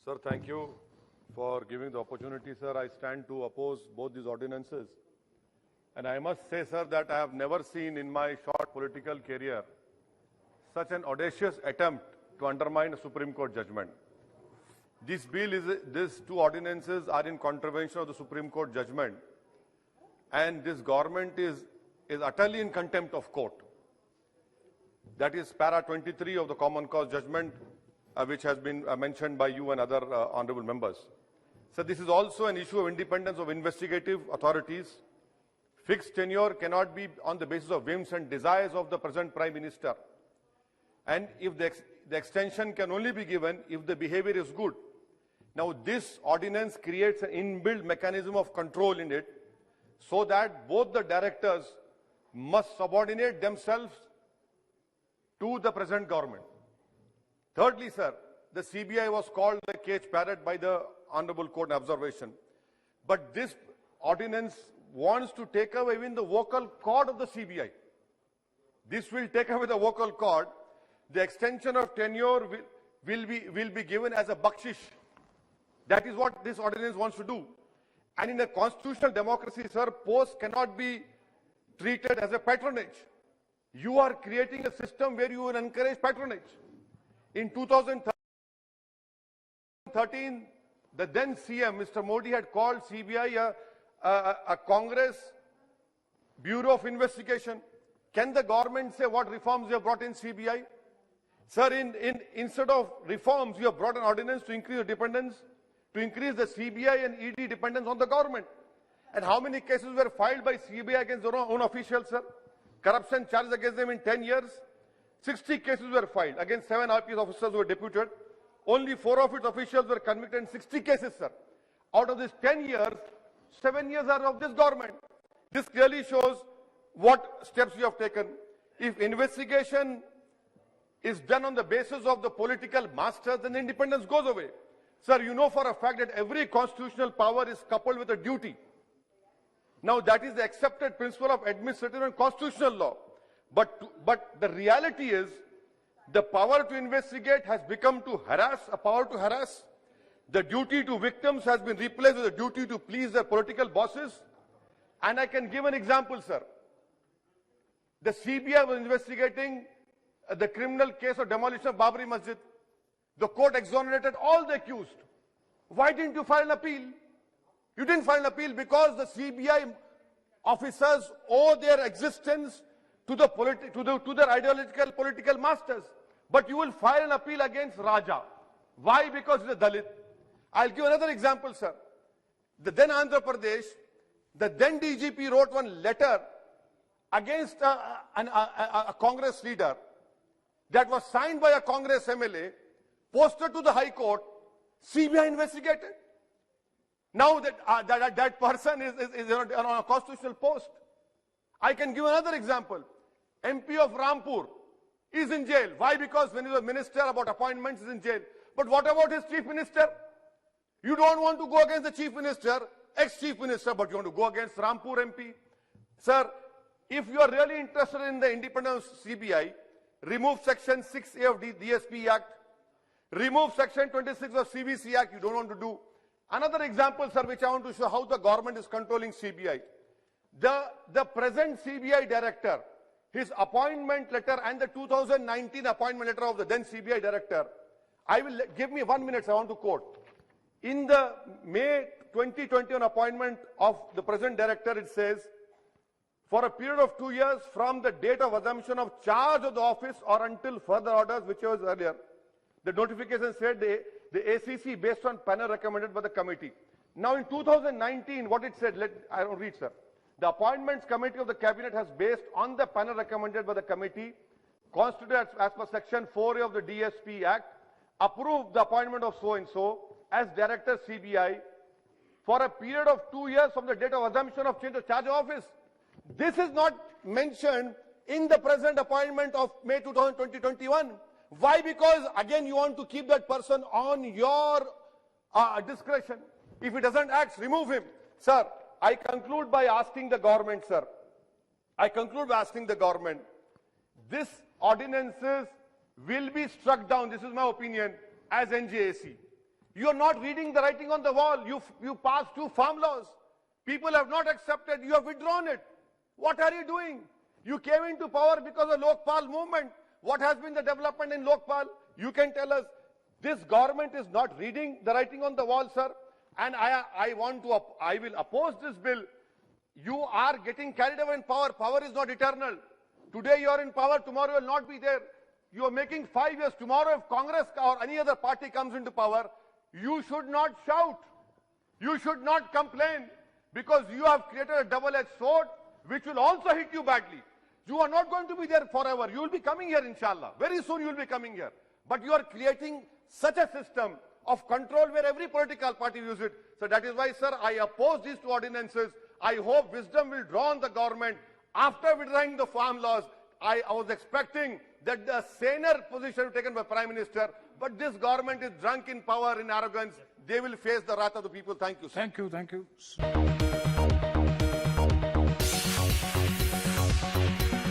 Sir, thank you for giving the opportunity, sir. I stand to oppose both these ordinances. And I must say, sir, that I have never seen in my short political career such an audacious attempt to undermine a Supreme Court judgment. These two ordinances are in contravention of the Supreme Court judgment. And this government is utterly in contempt of court. That is para 23 of the Common Cause judgment, which has been mentioned by you and other honorable members. So this is also an issue of independence of investigative authorities. Fixed tenure cannot be on the basis of whims and desires of the present Prime Minister. And if the extension can only be given if the behavior is good. Now this ordinance creates an inbuilt mechanism of control in it so that both the directors must subordinate themselves to the present government. Thirdly, sir, the CBI was called the cage parrot by the Honorable Court in observation. But this ordinance wants to take away even the vocal cord of the CBI. This will take away the vocal cord. The extension of tenure will be given as a bakshish. That is what this ordinance wants to do. And in a constitutional democracy, sir, posts cannot be treated as a patronage. You are creating a system where you will encourage patronage. In 2013, the then CM, Mr. Modi, had called CBI a Congress Bureau of Investigation. Can the government say what reforms you have brought in CBI? Sir, instead of reforms, you have brought an ordinance to increase the dependence, to increase the CBI and ED dependence on the government. And how many cases were filed by CBI against their own officials, sir? Corruption charges against them in 10 years. 60 cases were filed against 7 RPS officers who were deputed. Only 4 of its officials were convicted in 60 cases, sir. Out of these 10 years, 7 years are of this government. This clearly shows what steps you have taken. If investigation is done on the basis of the political masters, then the independence goes away. Sir, you know for a fact that every constitutional power is coupled with a duty. Now, that is the accepted principle of administrative and constitutional law. But the reality is, the power to investigate has become to harass, a power to harass. The duty to victims has been replaced with the duty to please their political bosses. And I can give an example, sir. The CBI was investigating the criminal case of demolition of Babri Masjid. The court exonerated all the accused. Why didn't you file an appeal? You didn't file an appeal because the CBI officers owe their existence to their ideological political masters. But you will file an appeal against Raja. Why? Because he's a Dalit. I'll give another example, sir. The then Andhra Pradesh, the then DGP wrote one letter against a Congress leader that was signed by a Congress MLA, posted to the High Court, CBI investigated. Now that person is on a constitutional post. I can give another example. MP of Rampur is in jail. Why? Because when he was minister about appointments, he is in jail. But what about his chief minister? You don't want to go against the chief minister, ex-chief minister, but you want to go against Rampur MP. Sir, if you are really interested in the independence of CBI, remove section 6A of DSP Act, remove section 26 of CBC Act. You don't want to do. Another example, sir, which I want to show how the government is controlling CBI. The present CBI director, his appointment letter and the 2019 appointment letter of the then CBI director, give me 1 minute, I want to quote. In the May 2021 appointment of the present director, it says, for a period of 2 years from the date of assumption of charge of the office or until further orders, which was earlier, the notification said the ACC based on panel recommended by the committee. Now in 2019, what it said, I don't read, sir. The appointments committee of the cabinet has based on the panel recommended by the committee, constituted as per section 4A of the DSP Act, approved the appointment of so-and-so as director CBI for a period of 2 years from the date of assumption of change of charge of office. This is not mentioned in the present appointment of May 2021. Why? Because again you want to keep that person on your discretion. If he doesn't act, remove him. Sir, I conclude by asking the government, sir. I conclude by asking the government. This ordinances will be struck down, this is my opinion, as NJAC. You are not reading the writing on the wall. You passed 2 farm laws. People have not accepted. You have withdrawn it. What are you doing? You came into power because of Lokpal movement. What has been the development in Lokpal? You can tell us. This government is not reading the writing on the wall, sir. And I will oppose this bill. You are getting carried away in power. Power is not eternal. Today you are in power, tomorrow you will not be there. You are making 5 years. Tomorrow if Congress or any other party comes into power, you should not shout. You should not complain, because you have created a double-edged sword which will also hit you badly. You are not going to be there forever. You will be coming here, inshallah. Very soon you will be coming here. But you are creating such a system of control where every political party uses it. So that is why, sir, I oppose these 2 ordinances. I hope wisdom will draw on the government. After withdrawing the farm laws, I was expecting that the saner position taken by Prime Minister, but this government is drunk in power, in arrogance. They will face the wrath of the people. Thank you, sir. Thank you.